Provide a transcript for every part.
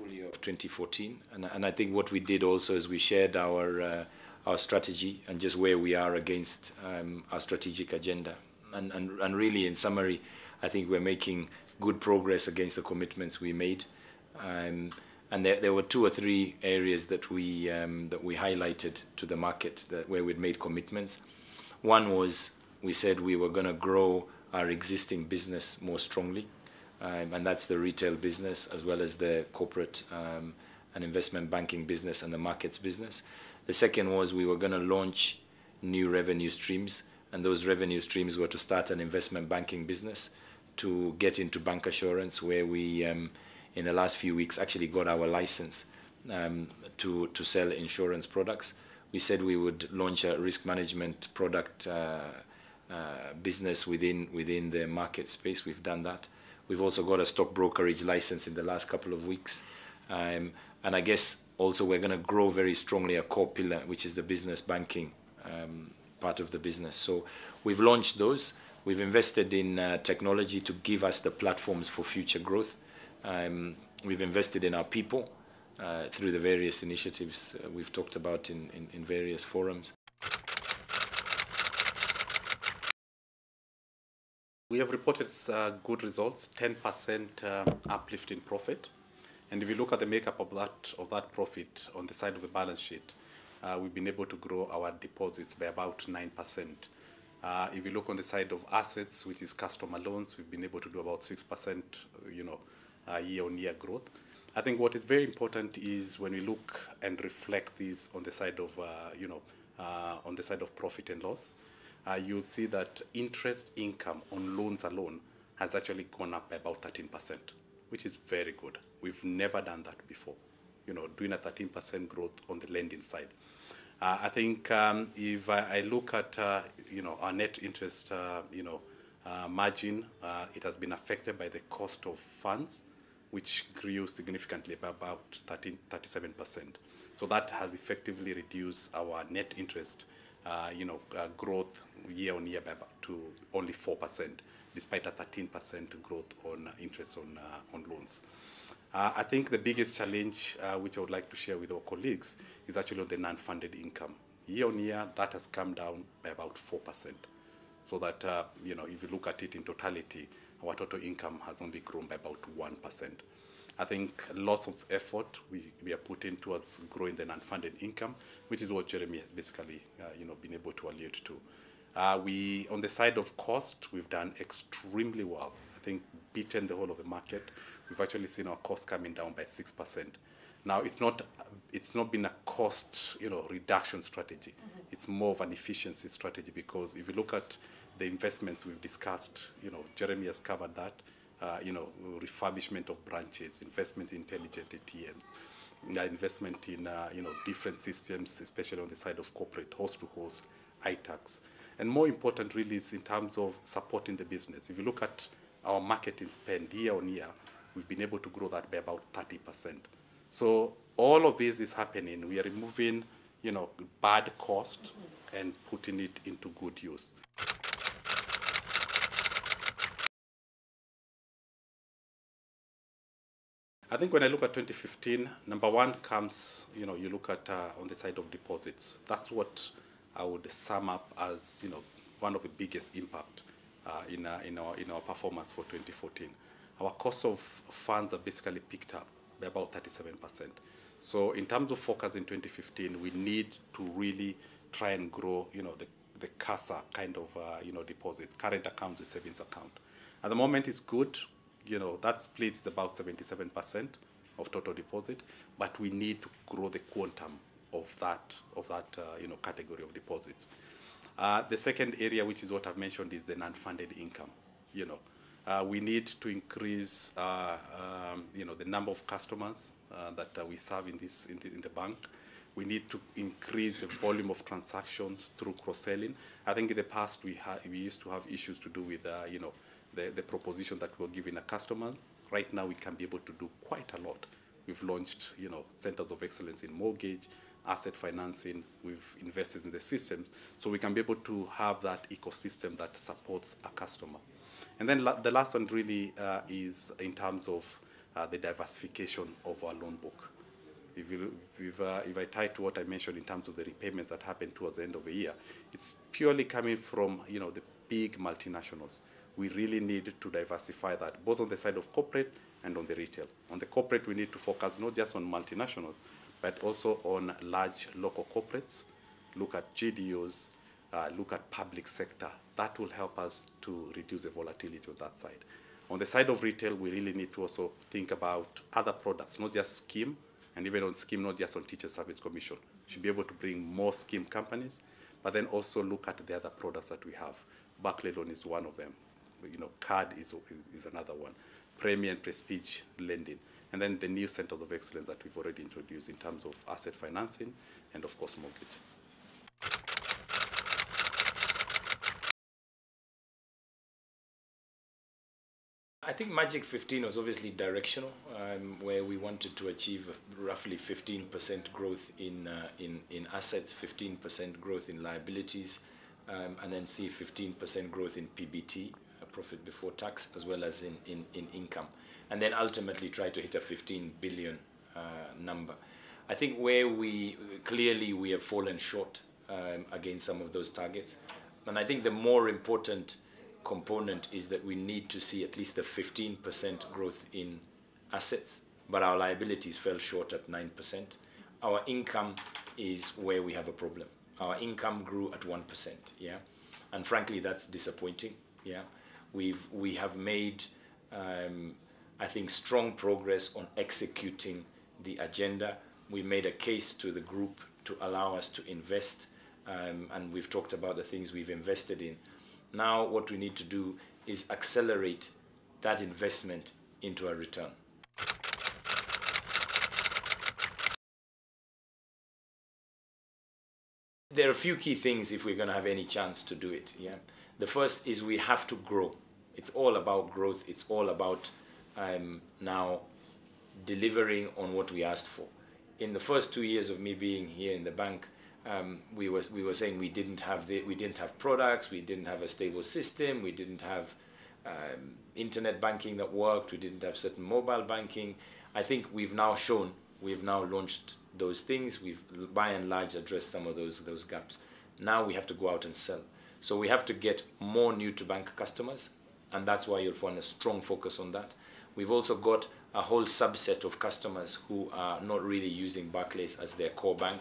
full year of 2014, and I think what we did also is we shared our strategy and just where we are against our strategic agenda. And really, in summary, I think we're making good progress against the commitments we made. And there were 2 or 3 areas that we highlighted to the market where we'd made commitments. One was we said we were going to grow our existing business more strongly, and that's the retail business as well as the corporate and investment banking business and the markets business. The second was we were going to launch new revenue streams, and those revenue streams were to start an investment banking business, to get into bancassurance, where we in the last few weeks actually got our license to sell insurance products. We said we would launch a risk management product business within the market space. We've done that. We've also got a stock brokerage license in the last couple of weeks. And I guess also we're going to grow very strongly a core pillar, which is the business banking part of the business. So we've launched those. We've invested in technology to give us the platforms for future growth. We've invested in our people through the various initiatives we've talked about in various forums. We have reported good results, 10% uplift in profit. And if you look at the makeup of that profit on the side of the balance sheet, we've been able to grow our deposits by about 9%. If you look on the side of assets, which is customer loans, we've been able to do about 6%, year-on-year growth. I think what is very important is when we look and reflect this on the side of, on the side of profit and loss, you'll see that interest income on loans alone has actually gone up by about 13%, which is very good. We've never done that before, doing a 13% growth on the lending side. I think if I look at, our net interest, margin, it has been affected by the cost of funds, which grew significantly by about 37%. So that has effectively reduced our net interest, growth year-on-year to only 4%, despite a 13% growth on interest on loans. I think the biggest challenge, which I would like to share with our colleagues, is actually on the non-funded income. Year-on-year, that has come down by about 4%. So that, if you look at it in totality, our total income has only grown by about 1%. I think lots of effort we are putting towards growing the non-funded income, which is what Jeremy has basically, been able to allude to. On the side of cost, we've done extremely well. I think beaten the whole of the market. We've actually seen our costs coming down by 6%. Now, it's not been a cost, reduction strategy. It's more of an efficiency strategy, because if you look at the investments we've discussed, Jeremy has covered that, refurbishment of branches, investment in intelligent ATMs, investment in, different systems, especially on the side of corporate, host-to-host, iTax. And more important really is in terms of supporting the business. If you look at our marketing spend year-on-year, we've been able to grow that by about 30%. So all of this is happening. We are removing, bad cost and putting it into good use. I think when I look at 2015, number one comes, you look at on the side of deposits. That's what I would sum up as, one of the biggest impact in our performance for 2014. Our cost of funds are basically picked up by about 37%. So in terms of focus in 2015, we need to really try and grow, the CASA kind of, deposits, current accounts, the savings account. At the moment, it's good. That split is about 77% of total deposit, but we need to grow the quantum of that category of deposits. The second area, which is what I've mentioned, is the non-funded income. We need to increase, the number of customers that we serve in the bank. We need to increase the volume of transactions through cross-selling. I think in the past we used to have issues to do with, the proposition that we're giving our customers. Right now we can be able to do quite a lot. We've launched, centers of excellence in mortgage, asset financing. We've invested in the systems, so we can be able to have that ecosystem that supports a customer. And then the last one really is in terms of the diversification of our loan book. If I tie to what I mentioned in terms of the repayments that happen towards the end of the year, it's purely coming from the big multinationals. We really need to diversify that, both on the side of corporate and on the retail. On the corporate, we need to focus not just on multinationals, but also on large local corporates, look at GDOs, look at public sector. That will help us to reduce the volatility on that side. On the side of retail, we really need to also think about other products, not just scheme, and even on scheme, not just on Teacher Service Commission. We should be able to bring more scheme companies, but then also look at the other products that we have. Barclay Loan is one of them. Card is another one. Premier and Prestige lending. And then the new centers of excellence that we've already introduced in terms of asset financing and, of course, mortgage. I think Magic 15 was obviously directional, where we wanted to achieve roughly 15% growth in assets, 15% growth in liabilities, and then see 15% growth in PBT, profit before tax, as well as in income. And then ultimately try to hit a 15 billion number. I think where we have fallen short against some of those targets. And I think the more important component is that we need to see at least a 15% growth in assets, but our liabilities fell short at 9%. Our income is where we have a problem. Our income grew at 1%, yeah, and frankly that's disappointing, yeah. We have made I think strong progress on executing the agenda. We made a case to the group to allow us to invest, and we've talked about the things we've invested in. Now what we need to do is accelerate that investment into a return. There are a few key things if we're going to have any chance to do it. Yeah, the first is we have to grow. It's all about growth. It's all about now delivering on what we asked for. In the first 2 years of me being here in the bank, we were saying we didn't have products, we didn't have a stable system, we didn't have internet banking that worked, we didn't have certain mobile banking. I think we've now shown, we've now launched those things. We've by and large addressed some of those gaps. Now we have to go out and sell. So we have to get more new to bank customers, and that's why you'll find a strong focus on that. We've also got a whole subset of customers who are not really using Barclays as their core bank.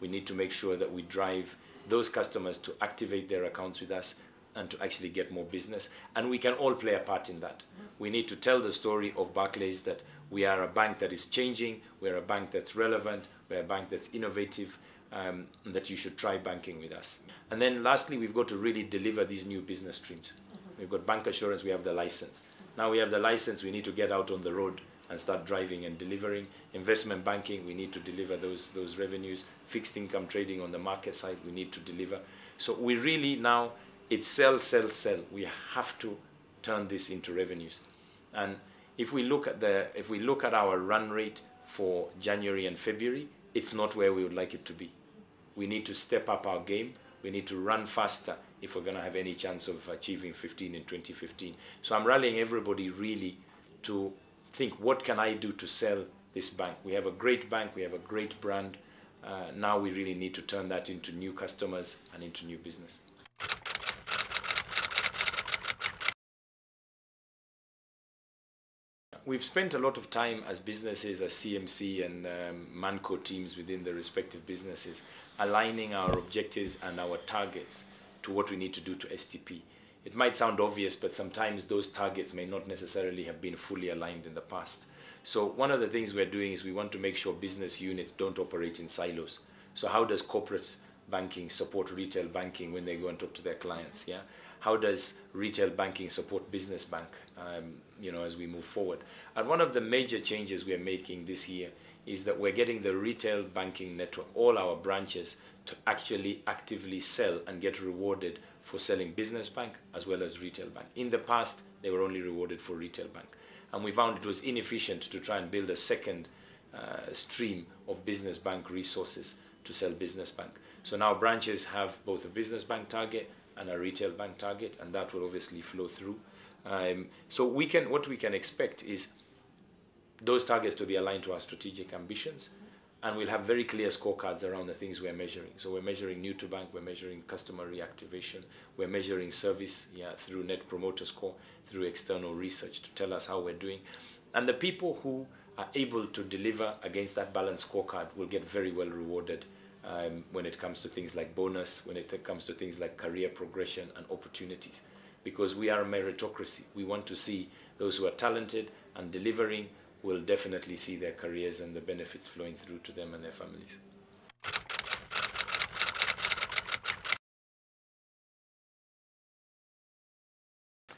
We need to make sure that we drive those customers to activate their accounts with us and to actually get more business. And we can all play a part in that. We need to tell the story of Barclays that we are a bank that is changing, we're a bank that's relevant, we're a bank that's innovative, and that you should try banking with us. And then lastly, we've got to really deliver these new business streams. We've got bank assurance, we have the license. Now we have the license, we need to get out on the road and start driving and delivering. Investment banking, we need to deliver those revenues. Fixed income trading on the market side, we need to deliver. So we really now, it's sell, sell, sell. We have to turn this into revenues. And if we look at our run rate for January and February, it's not where we would like it to be. We need to step up our game. We need to run faster if we're going to have any chance of achieving 15 in 2015. So I'm rallying everybody really to think, what can I do to sell this bank? We have a great bank, we have a great brand. Now we really need to turn that into new customers and into new business. We've spent a lot of time as businesses, as CMC and Manco teams within the respective businesses, aligning our objectives and our targets to what we need to do to STP. It might sound obvious, but sometimes those targets may not necessarily have been fully aligned in the past. So one of the things we're doing is we want to make sure business units don't operate in silos. So how does corporate banking support retail banking when they go and talk to their clients? Yeah. How does retail banking support business bank, as we move forward? And one of the major changes we are making this year is that we're getting the retail banking network, all our branches, to actually actively sell and get rewarded for selling business bank as well as retail bank. In the past, they were only rewarded for retail bank. And we found it was inefficient to try and build a second stream of business bank resources to sell business bank. So now branches have both a business bank target and a retail bank target, and that will obviously flow through. So what we can expect is those targets to be aligned to our strategic ambitions, and we'll have very clear scorecards around the things we're measuring. So we're measuring new to bank, we're measuring customer reactivation, we're measuring service through Net Promoter Score, through external research to tell us how we're doing. And the people who are able to deliver against that balanced scorecard will get very well rewarded when it comes to things like bonus, when it comes to things like career progression and opportunities. Because we are a meritocracy. We want to see those who are talented and delivering will definitely see their careers and the benefits flowing through to them and their families.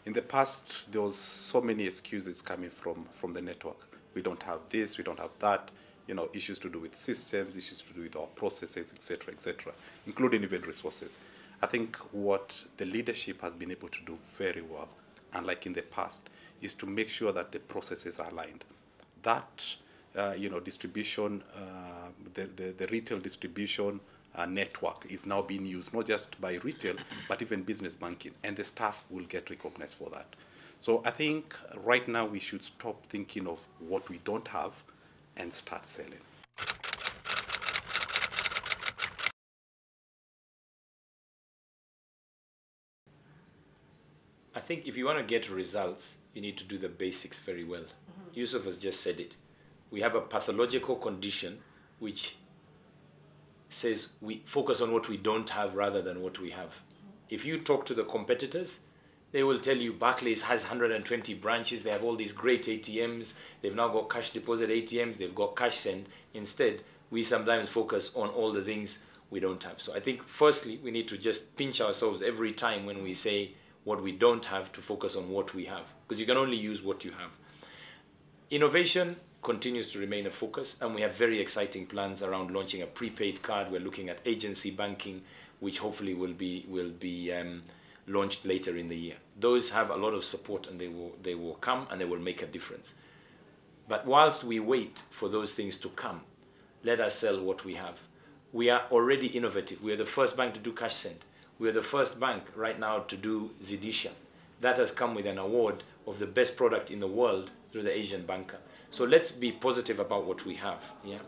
In the past, there was so many excuses coming from the network. We don't have this, we don't have that, issues to do with systems, issues to do with our processes, etc., including even resources. I think what the leadership has been able to do very well, unlike in the past, is to make sure that the processes are aligned. That, distribution, the retail distribution network is now being used, not just by retail, but even business banking, and the staff will get recognized for that. So I think right now we should stop thinking of what we don't have and start selling. I think if you want to get results, you need to do the basics very well. Yusuf has just said it. We have a pathological condition which says we focus on what we don't have rather than what we have. If you talk to the competitors, they will tell you Barclays has 120 branches, they have all these great ATMs, they've now got cash deposit ATMs, they've got cash send. Instead, we sometimes focus on all the things we don't have. So I think firstly, we need to just pinch ourselves every time when we say what we don't have to focus on what we have, because you can only use what you have. Innovation continues to remain a focus, and we have very exciting plans around launching a prepaid card. We're looking at agency banking, which hopefully will be launched later in the year. Those have a lot of support, and they will come and they will make a difference. But whilst we wait for those things to come, let us sell what we have. We are already innovative. We are the first bank to do cash send. We are the first bank right now to do Zidisha. That has come with an award of the best product in the world through the Asian Banker. So let's be positive about what we have. Yeah,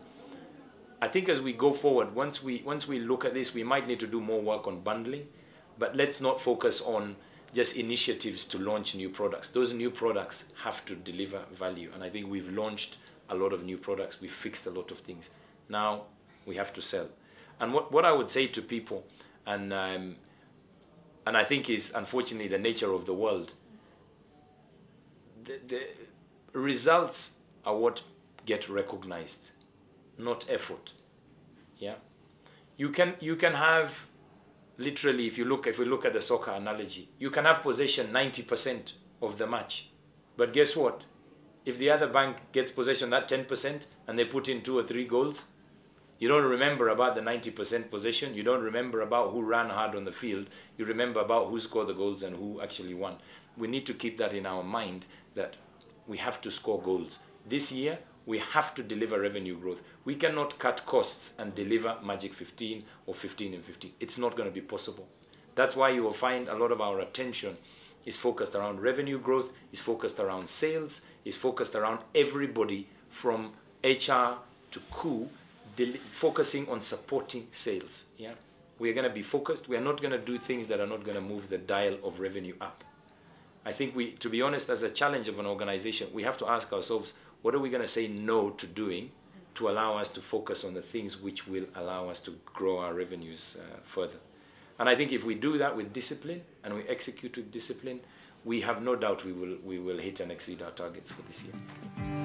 I think as we go forward, once we look at this, we might need to do more work on bundling, but let's not focus on just initiatives to launch new products. Those new products have to deliver value, and I think we've launched a lot of new products. We've fixed a lot of things. Now we have to sell. And what I would say to people, and I think is unfortunately the nature of the world, the results are what get recognized, not effort. Yeah, you can have literally, if we look at the soccer analogy, you can have possession 90% of the match, but guess what? If the other bank gets possession that 10% and they put in 2 or 3 goals, you don't remember about the 90% possession. You don't remember about who ran hard on the field. You remember about who scored the goals and who actually won. We need to keep that in our mind, that we have to score goals. This year, we have to deliver revenue growth. We cannot cut costs and deliver Magic 15 or 15 and 15. It's not going to be possible. That's why you will find a lot of our attention is focused around revenue growth, is focused around sales, is focused around everybody from HR to COO, focusing on supporting sales. Yeah, we are going to be focused. We are not going to do things that are not going to move the dial of revenue up. I think to be honest, as a challenge of an organization, we have to ask ourselves, what are we going to say no to doing to allow us to focus on the things which will allow us to grow our revenues further? And I think if we do that with discipline and we execute with discipline, we have no doubt we will hit and exceed our targets for this year.